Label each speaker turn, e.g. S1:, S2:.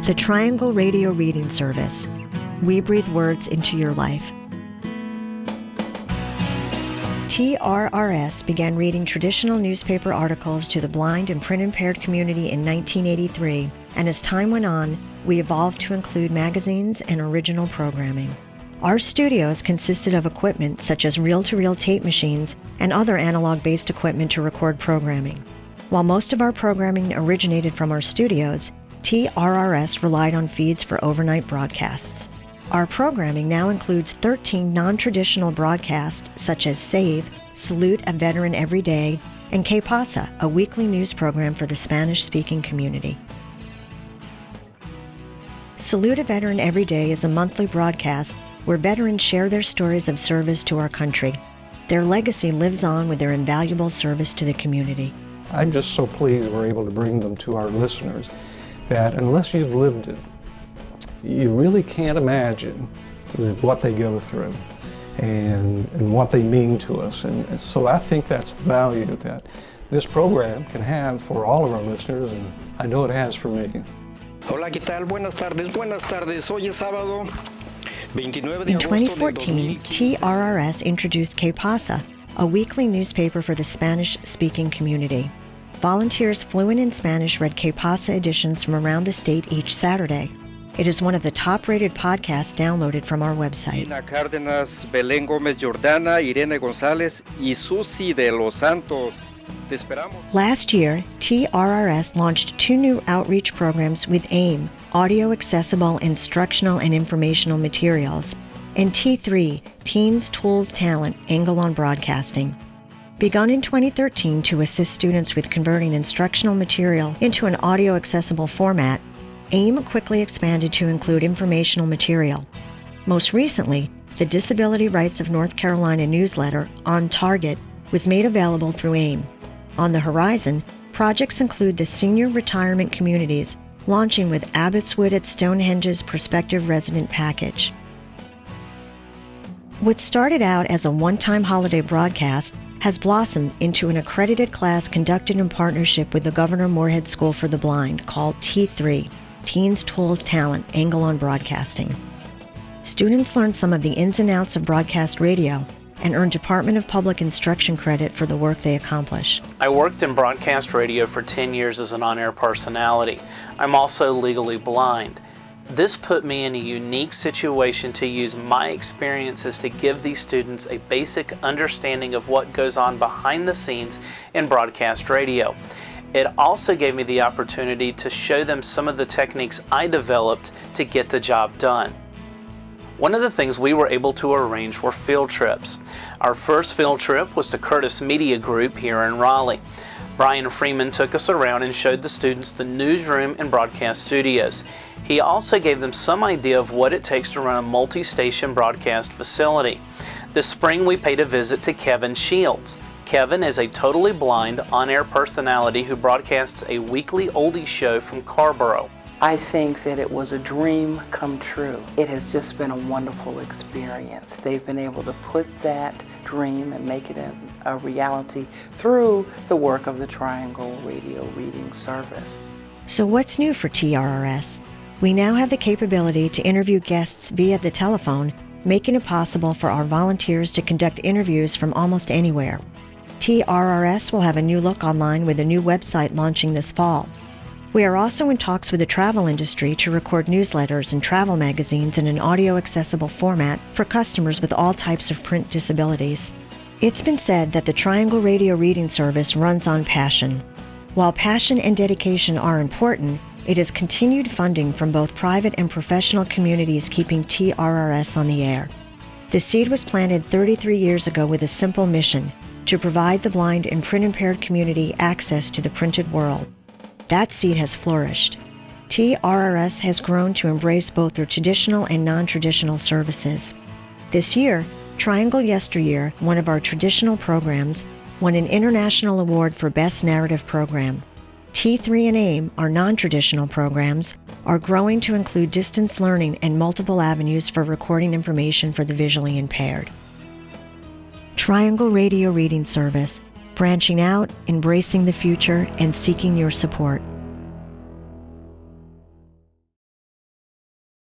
S1: The Triangle Radio Reading Service. We breathe words into your life. TRRS began reading traditional newspaper articles to the blind and print-impaired community in 1983, and as time went on, we evolved to include magazines and original programming. Our studios consisted of equipment such as reel-to-reel tape machines and other analog-based equipment to record programming. While most of our programming originated from our studios, TRRS relied on feeds for overnight broadcasts. Our programming now includes 13 non-traditional broadcasts such as Save, Salute a Veteran Every Day, and Que Pasa, a weekly news program for the Spanish-speaking community. Salute a Veteran Every Day is a monthly broadcast where veterans share their stories of service to our country. Their legacy lives on with their invaluable service to the community.
S2: I'm just so pleased we're able to bring them to our listeners that unless you've lived it, you really can't imagine what they go through and what they mean to us. And so I think that's the value that this program can have for all of our listeners, and I know it has for me.
S3: Hola, ¿qué tal? Buenas tardes. Buenas tardes. Hoy es sábado 29 de
S1: In
S3: agosto
S1: 2014, TRRS introduced Que Pasa, a weekly newspaper for the Spanish-speaking community. Volunteers fluent in Spanish read Que Pasa editions from around the state each Saturday. It is one of the top-rated podcasts downloaded from our website.
S3: Ina Cárdenas, Belén Gómez Jordana, Irene González y Susi de los Santos. Te esperamos.
S1: Last year, TRRS launched 2 new outreach programs with AIM, audio accessible instructional and informational materials, and T3, Teens, Tools, Talent, Angle on Broadcasting. Begun in 2013 to assist students with converting instructional material into an audio accessible format, AIM quickly expanded to include informational material. Most recently, the Disability Rights of North Carolina newsletter, On Target, was made available through AIM. On the horizon, projects include the senior retirement communities, launching with Abbotswood at Stonehenge's Prospective Resident Package. What started out as a one-time holiday broadcast has blossomed into an accredited class conducted in partnership with the Governor Moorhead School for the Blind called T3, Teens, Tools, Talent, Angle on Broadcasting. Students learn some of the ins and outs of broadcast radio and earn Department of Public Instruction credit for the work they accomplish.
S4: I worked in broadcast radio for 10 years as an on-air personality. I'm also legally blind. This put me in a unique situation to use my experiences to give these students a basic understanding of what goes on behind the scenes in broadcast radio. It also gave me the opportunity to show them some of the techniques I developed to get the job done. One of the things we were able to arrange were field trips. Our first field trip was to Curtis Media Group here in Raleigh. Brian Freeman took us around and showed the students the newsroom and broadcast studios. He also gave them some idea of what it takes to run a multi-station broadcast facility. This spring we paid a visit to Kevin Shields. Kevin is a totally blind on-air personality who broadcasts a weekly oldie show from Carborough.
S5: I think that it was a dream come true. It has just been a wonderful experience. They've been able to put that dream and make it a reality through the work of the Triangle Radio Reading Service.
S1: So what's new for TRRS? We now have the capability to interview guests via the telephone, making it possible for our volunteers to conduct interviews from almost anywhere. TRRS will have a new look online with a new website launching this fall. We are also in talks with the travel industry to record newsletters and travel magazines in an audio-accessible format for customers with all types of print disabilities. It's been said that the Triangle Radio Reading Service runs on passion. While passion and dedication are important, it is continued funding from both private and professional communities keeping TRRS on the air. The seed was planted 33 years ago with a simple mission: to provide the blind and print-impaired community access to the printed world. That seed has flourished. TRRS has grown to embrace both their traditional and non-traditional services. This year, Triangle Yesteryear, one of our traditional programs, won an international award for Best Narrative Program. T3 and AIM, our non-traditional programs, are growing to include distance learning and multiple avenues for recording information for the visually impaired. Triangle Radio Reading Service, branching out, embracing the future, and seeking your support.